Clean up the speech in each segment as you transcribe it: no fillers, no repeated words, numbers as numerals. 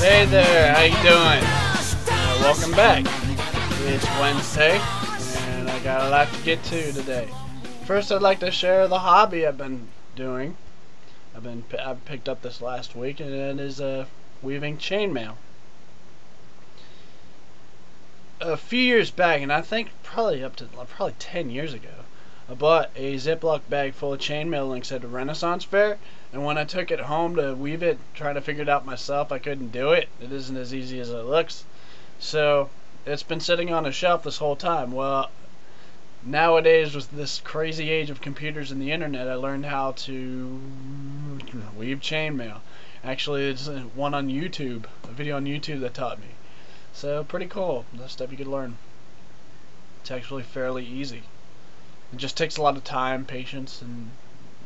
Hey there, how you doing? Welcome back. It's Wednesday, and I got a lot to get to today. First, I'd like to share the hobby I've been doing. I've picked up this last week, and it is weaving chainmail. A few years back, and I think probably 10 years ago, I bought a Ziploc bag full of chainmail links at a Renaissance fair, and when I took it home to weave it, trying to figure it out myself, I couldn't do it. It isn't as easy as it looks. So it's been sitting on a shelf this whole time. Well, nowadays, with this crazy age of computers and the internet, I learned how to weave chainmail. Actually, it's one on YouTube, a video on YouTube that taught me. So pretty cool. That's stuff you could learn. It's actually fairly easy. It just takes a lot of time, patience, and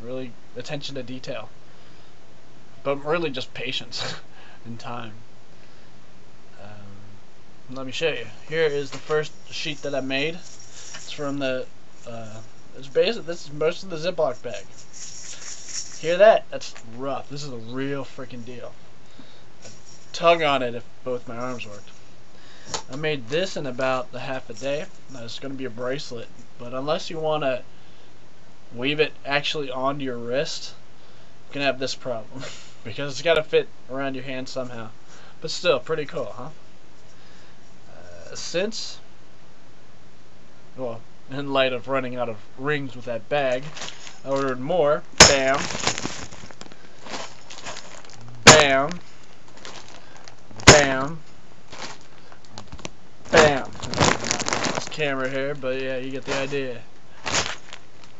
really attention to detail. But really just patience and time. Let me show you. Here is the first sheet that I made. It's from the, this is most of the Ziploc bag. Hear that? That's rough. This is a real freaking deal. I'd tug on it if both my arms worked. I made this in about half a day. Now, it's going to be a bracelet, but unless you want to weave it actually onto your wrist, you can have this problem because it's got to fit around your hand somehow. But still, pretty cool, huh? Well, in light of running out of rings with that bag, I ordered more. Bam, bam, bam, bam. This camera here, but yeah, you get the idea.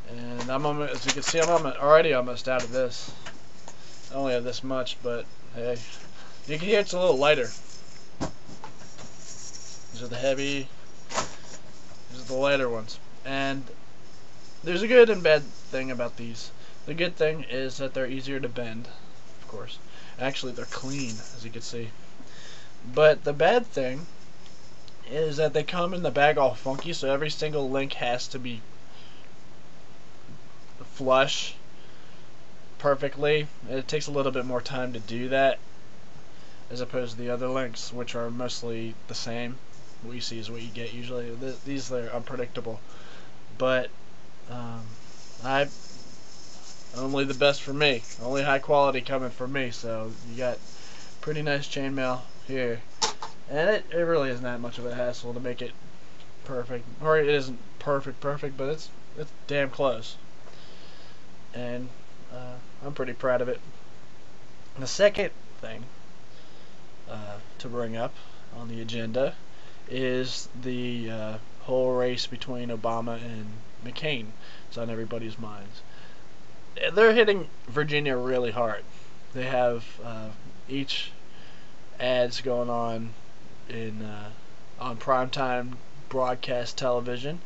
And as you can see, I'm already almost out of this. I only have this much, but hey, you can hear it's a little lighter. These are the heavy. These are the lighter ones. And there's a good and bad thing about these. The good thing is that they're easier to bend, of course. Actually, they're clean, as you can see. But the bad thing is that they come in the bag all funky, so every single link has to be flush perfectly. It takes a little bit more time to do that as opposed to the other links, which are mostly the same. What you see is what you get usually. These are unpredictable, but only the best for me. Only high quality coming from me. So you got pretty nice chainmail here. And it really isn't that much of a hassle to make it perfect. Or it isn't perfect, but it's damn close. And I'm pretty proud of it. And the second thing to bring up on the agenda is the whole race between Obama and McCain. It's on everybody's minds. They're hitting Virginia really hard. They have each ads going on on primetime broadcast television,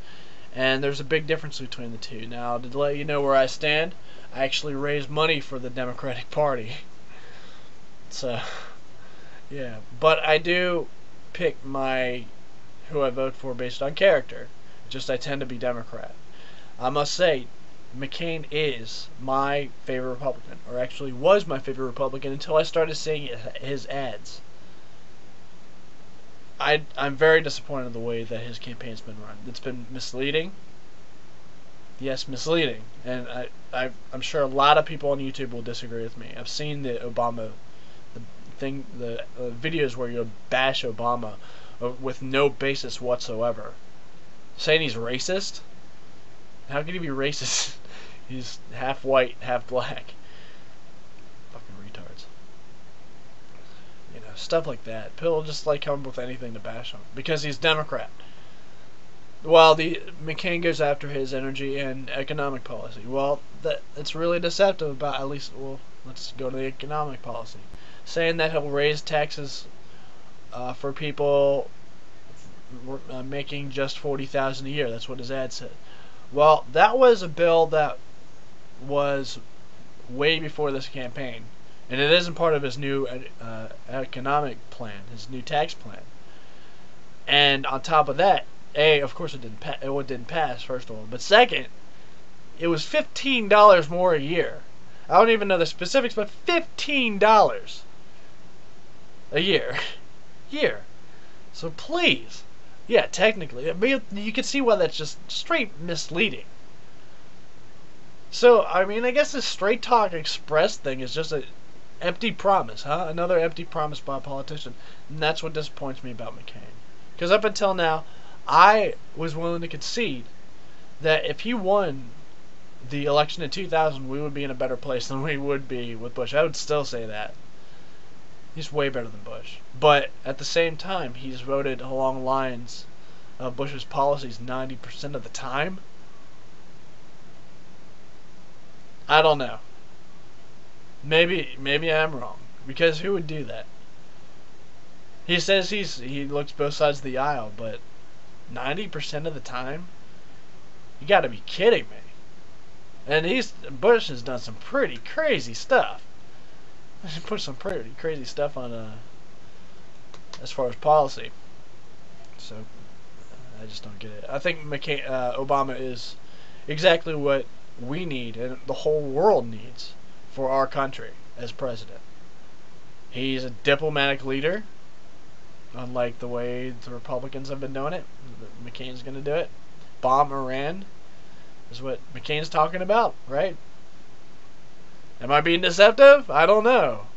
and there's a big difference between the two. Now, to let you know where I stand, I actually raise money for the Democratic Party. So, yeah, but I do pick who I vote for based on character. Just I tend to be Democrat. I must say, McCain is my favorite Republican, or actually was my favorite Republican until I started seeing his ads. I'm very disappointed in the way that his campaign's been run. It's been misleading. Yes, misleading. And I'm sure a lot of people on YouTube will disagree with me. I've seen the Obama the videos where you bash Obama with no basis whatsoever. Saying he's racist? How could he be racist? He's half white, half black. Fucking retards. You know, stuff like that. People just like come up with anything to bash him because he's Democrat. While McCain goes after his energy and economic policy. Well, it's really deceptive about let's go to the economic policy. Saying that he'll raise taxes for people making just $40,000 a year. That's what his ad said. Well, that was a bill that was way before this campaign, and it isn't part of his new economic plan, his new tax plan. And on top of that, of course it didn't pass, first of all, but second, it was $15 more a year. I don't even know the specifics, but $15. a year. Year. So please. Yeah, technically. I mean, you can see why that's just straight misleading. So, I mean, I guess this Straight Talk Express thing is just a empty promise, huh? Another empty promise by a politician. And that's what disappoints me about McCain. Because up until now, I was willing to concede that if he won the election in 2000, we would be in a better place than we would be with Bush. I would still say that. He's way better than Bush. But at the same time, he's voted along lines of Bush's policies 90% of the time. I don't know. Maybe I'm wrong. Because who would do that? He says he looks both sides of the aisle, but 90% of the time? You gotta be kidding me. And Bush has done some pretty crazy stuff. He put some pretty crazy stuff on as far as policy. So I just don't get it. I think Obama is exactly what we need and the whole world needs for our country as president. He's a diplomatic leader, unlike the way the Republicans have been doing it. McCain's going to do it. Bomb Iran is what McCain's talking about, right? Am I being deceptive? I don't know.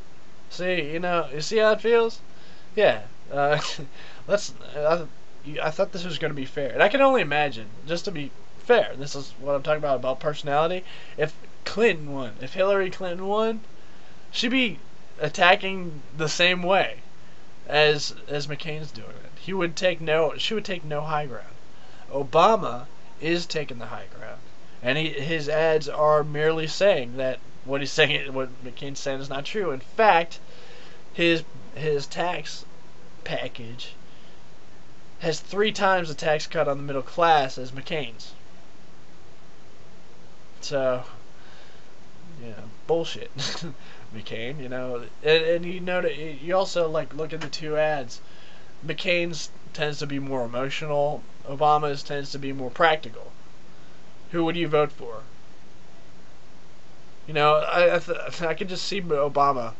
See, you see how it feels? Yeah. I thought this was going to be fair. And I can only imagine, just to be fair, this is what I'm talking about personality, if Clinton won, if Hillary Clinton won, she'd be attacking the same way as McCain's doing it. She would take no high ground. Obama is taking the high ground. And his ads are merely saying that what McCain's saying is not true. In fact, his tax package has 3 times the tax cut on the middle class as McCain's. So, bullshit. McCain, and you also look at the 2 ads. McCain's tends to be more emotional. Obama's tends to be more practical. Who would you vote for? I could just see Obama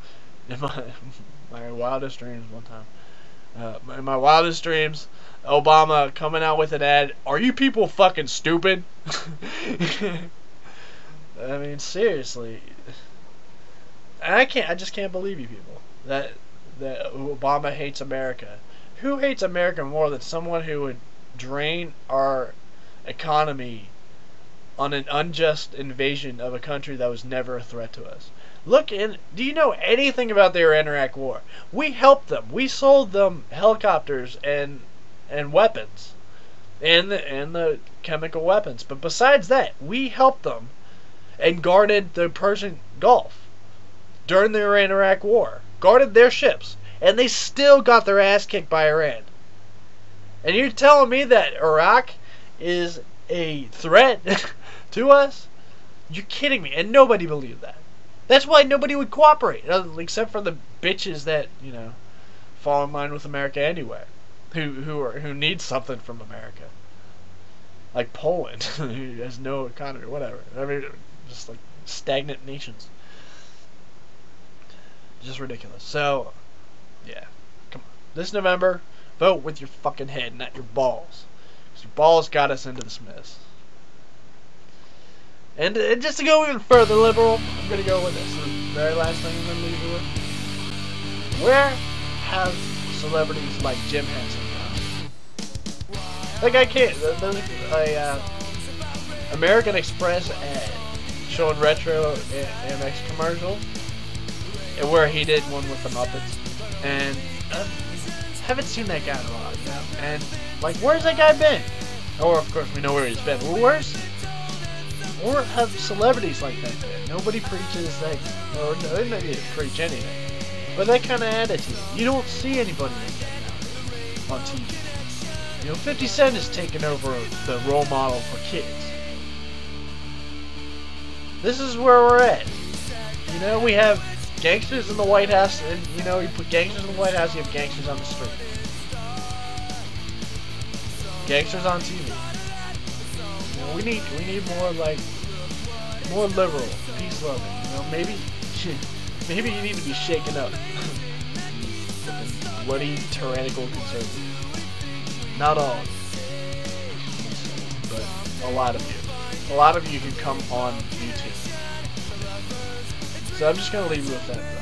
in my wildest dreams one time. In my wildest dreams, Obama coming out with an ad. Are you people fucking stupid? I mean, seriously. I just can't believe you people that Obama hates America. Who hates America more than someone who would drain our economy on an unjust invasion of a country that was never a threat to us? Do you know anything about the Iran-Iraq war? We helped them. We sold them helicopters and weapons and the chemical weapons. But besides that, we helped them and guarded the Persian Gulf during the Iran-Iraq war. Guarded their ships. And they still got their ass kicked by Iran. And you're telling me that Iraq is a threat to us? You're kidding me. And nobody believed that. That's why nobody would cooperate. Except for the bitches that, fall in line with America anyway. Who need something from America. Like Poland, who has no economy, whatever. I mean, just like stagnant nations. Just ridiculous. So, yeah. Come on. This November, vote with your fucking head, not your balls. Because your balls got us into this mess. And just to go even further liberal, I'm going to go with this. The very last thing I'm going to leave you with. Where have celebrities like Jim Henson gone? Like, I can't. American Express ad showing retro MX commercials, and where he did one with the Muppets. And I haven't seen that guy in a while, And, where's that guy been? Or, of course, we know where he's been. Well, or have celebrities like that been? Nobody preaches that, or no, they maybe preach anything. But that kind of attitude, you don't see anybody like that nowadays on TV. 50 Cent is taking over the role model for kids. This is where we're at. We have gangsters in the White House, and you put gangsters in the White House, you have gangsters on the street. Gangsters on TV. We need more liberal, peace loving. Maybe you need to be shaken up. bloody tyrannical conservative. Not all of you, but a lot of you. A lot of you who come on YouTube. So I'm just going to leave you with that.